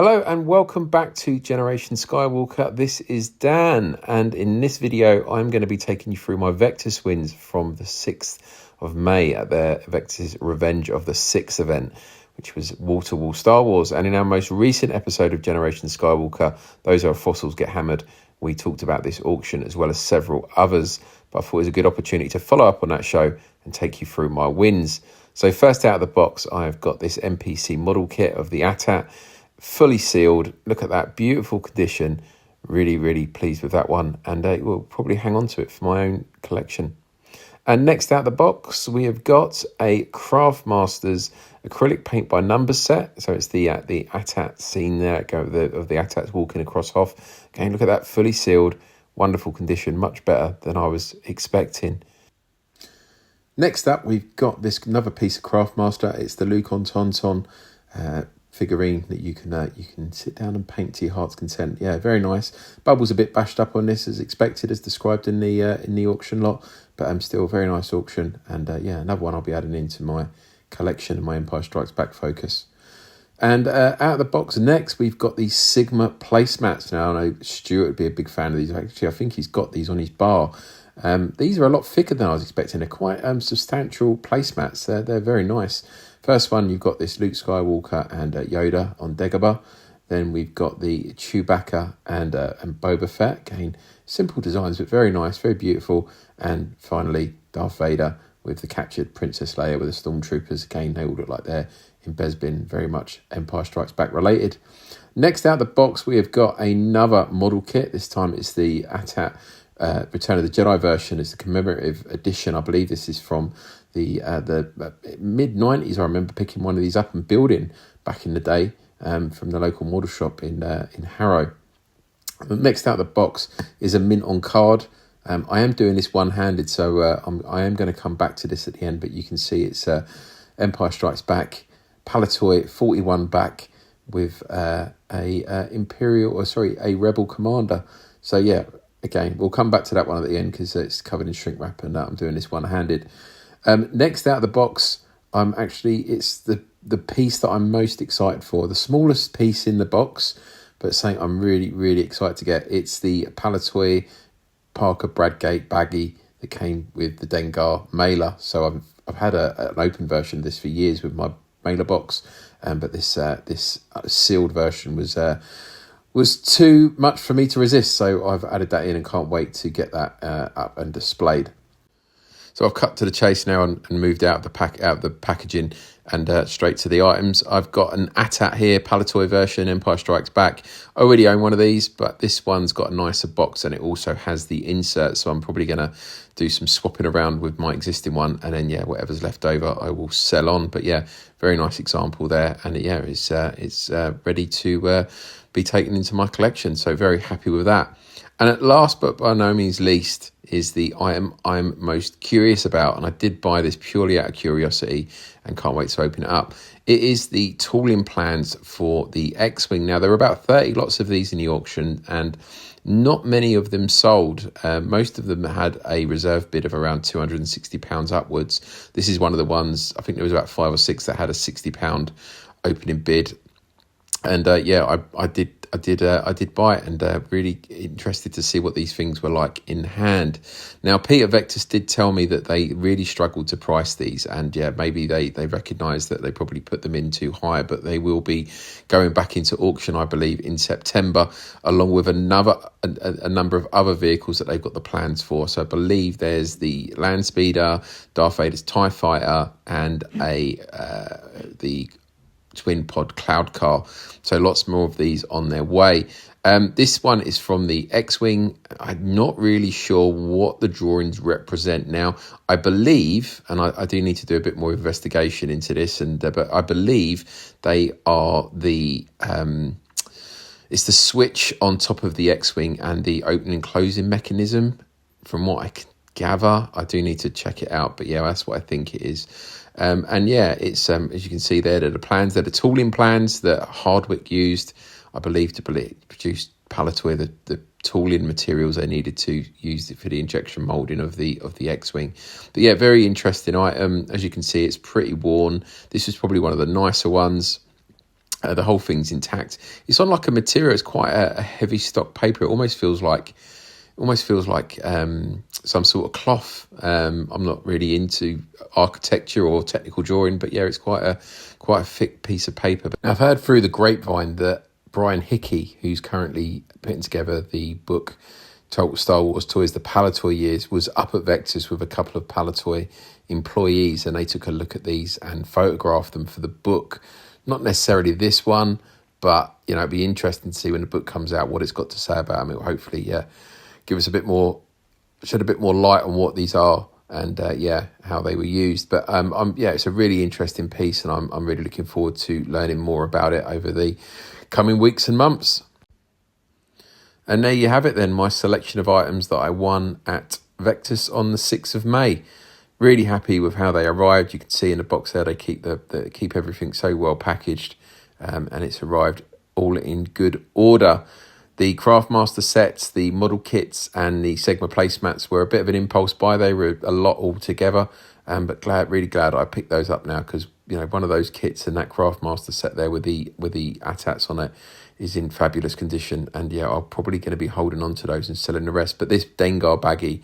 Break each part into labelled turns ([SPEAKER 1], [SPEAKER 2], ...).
[SPEAKER 1] Hello and welcome back to Generation Skywalker. This is Dan, and in this video I'm going to be taking you through my Vectis wins from the 6th of May at the Vectis Revenge of the Six event, which was wall-to-wall Star Wars. And in our most recent episode of Generation Skywalker, Those Are Fossils Get Hammered, we talked about this auction as well as several others, but I thought it was a good opportunity to follow up on that show and take you through my wins. So first out of the box, I've got this NPC model kit of the AT-AT, fully sealed. Look at that, beautiful condition. Really pleased with that one, and we'll probably hang on to it for my own collection. And next out the box, we have got a Craftmasters acrylic paint by numbers set. So it's the AT-AT scene there of the AT-ATs walking across Hoth. Again, look at that, fully sealed, wonderful condition, much better than I was expecting. Next up, we've got this another piece of Craftmaster. It's the Luke on Tauntaun figurine that you can sit down and paint to your heart's content. Yeah, very nice. Bubbles a bit bashed up on this as expected, as described in the auction lot, but still a very nice auction. And yeah, another one I'll be adding into my collection and my Empire Strikes Back focus. And out of the box next, we've got these Sigma placemats. Now, I know Stuart would be a big fan of these. Actually, I think he's got these on his bar. These are a lot thicker than I was expecting. They're quite substantial placemats. They're very nice. First one, you've got this Luke Skywalker and Yoda on Dagobah. Then we've got the Chewbacca and Boba Fett. Again, simple designs, but very nice, very beautiful. And finally, Darth Vader with the captured Princess Leia with the Stormtroopers. Again, they all look like they're in Bespin, very much Empire Strikes Back related. Next out the box, we have got another model kit. This time it's the AT-AT Return of the Jedi version. It's the commemorative edition. I believe this is from the mid-90s. I remember picking one of these up and building back in the day from the local model shop in Harrow. Next out the box is a mint on card. I am doing this one-handed, so I am going to come back to this at the end, but you can see it's Empire Strikes Back Palatoy 41 back with a Rebel commander. So yeah, again, we'll come back to that one at the end because it's covered in shrink wrap, and I'm doing this one-handed. Next out of the box, it's the piece that I'm most excited for, the smallest piece in the box, but something I'm really excited to get. It's the Palatoy Parker Bradgate baggie that came with the Dengar mailer. So I've had an open version of this for years with my mailer box, but this sealed version was too much for me to resist. So I've added that in and can't wait to get that up and displayed. So I've cut to the chase now and moved out the packaging and straight to the items. I've got an AT-AT here, Palatoy version, Empire Strikes Back. I already own one of these, but this one's got a nicer box and it also has the insert. So I'm probably going to do some swapping around with my existing one, and then yeah, whatever's left over I will sell on. But yeah, very nice example there, and yeah, it's ready to be taken into my collection. So very happy with that. And at last, but by no means least, is the item I'm most curious about. And I did buy this purely out of curiosity and can't wait to open it up. It is the tooling plans for the X-Wing. Now, there are about 30 lots of these in the auction and not many of them sold. Most of them had a reserve bid of around £260 upwards. This is one of the ones, I think there was about 5 or 6 that had a £60 opening bid. And yeah, I did buy it, and really interested to see what these things were like in hand. Now, Peter Vectis did tell me that they really struggled to price these, and yeah, maybe they recognise that they probably put them in too high, but they will be going back into auction, I believe, in September, along with a number of other vehicles that they've got the plans for. So I believe there's the Land Speeder, Darth Vader's TIE Fighter, and the twin pod cloud car. So lots more of these on their way. This one is from the X-Wing. I'm not really sure what the drawings represent. Now, I believe, and I do need to do a bit more investigation into this, but I believe they are it's the switch on top of the X-Wing and the opening and closing mechanism. From what I can gather, I do need to check it out, but yeah, that's what I think it is. And yeah, it's as you can see there, the plans, they're the tooling plans that Hardwick used, I believe, to produce Palatoy, the tooling materials they needed to use for the injection moulding of the X-Wing. But yeah, very interesting item. As you can see, it's pretty worn. This is probably one of the nicer ones. The whole thing's intact. It's on like a material. It's quite a heavy stock paper. It almost feels like some sort of cloth. I'm not really into architecture or technical drawing, but yeah, it's quite a thick piece of paper. Now, I've heard through the grapevine that Brian Hickey, who's currently putting together the book Star Wars Toys, the Palatoy Years, was up at Vectis with a couple of Palatoy employees, and they took a look at these and photographed them for the book. Not necessarily this one, but it'd be interesting to see when the book comes out what it's got to say about them. It will hopefully give us shed a bit more light on what these are and how they were used. But it's a really interesting piece, and I'm really looking forward to learning more about it over the coming weeks and months. And there you have it then, my selection of items that I won at Vectis on the 6th of May. Really happy with how they arrived. You can see in the box there, they keep keep everything so well packaged, and it's arrived all in good order. The Craftmaster sets, the model kits, and the Sigma placemats were a bit of an impulse buy. They were a lot all together, but really glad I picked those up now, because one of those kits and that Craftmaster set there with the ATATs on it is in fabulous condition, and I'm probably going to be holding on to those and selling the rest. But this Dengar baggie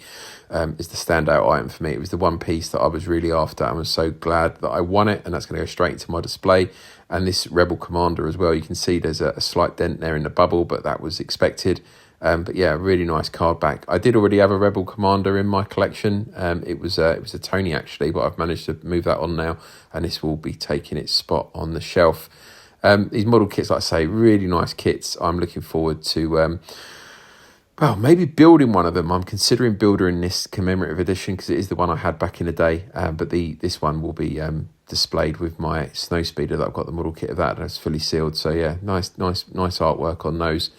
[SPEAKER 1] is the standout item for me. It was the one piece that I was really after, and was so glad that I won it, and that's going to go straight into my display. And this Rebel Commander as well, you can see there's a slight dent there in the bubble, but that was expected. But yeah, really nice card back. I did already have a Rebel Commander in my collection. It was a Tony actually, but I've managed to move that on now, and this will be taking its spot on the shelf. These model kits, like I say, really nice kits. I'm looking forward to, maybe building one of them. I'm considering building this commemorative edition because it is the one I had back in the day. But this one will be displayed with my Snowspeeder that I've got the model kit of that. That's fully sealed. So yeah, nice artwork on those.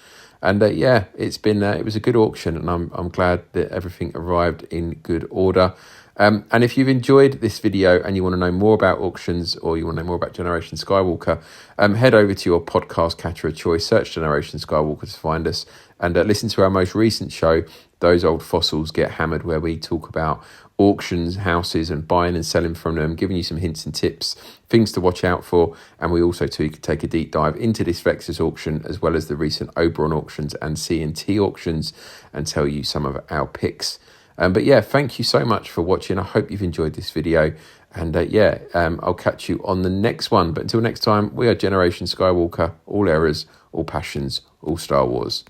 [SPEAKER 1] And it was a good auction, and I'm glad that everything arrived in good order. And if you've enjoyed this video and you want to know more about auctions, or you want to know more about Generation Skywalker, head over to your podcast catcher of choice, search Generation Skywalker to find us, and listen to our most recent show, Those Old Fossils Get Hammered, where we talk about auctions, houses, and buying and selling from them, giving you some hints and tips, things to watch out for. And we also take a deep dive into this Vectis auction, as well as the recent Oberon auctions and C&T auctions, and tell you some of our picks. But yeah, thank you so much for watching. I hope you've enjoyed this video. And I'll catch you on the next one. But until next time, we are Generation Skywalker, all eras, all passions, all Star Wars.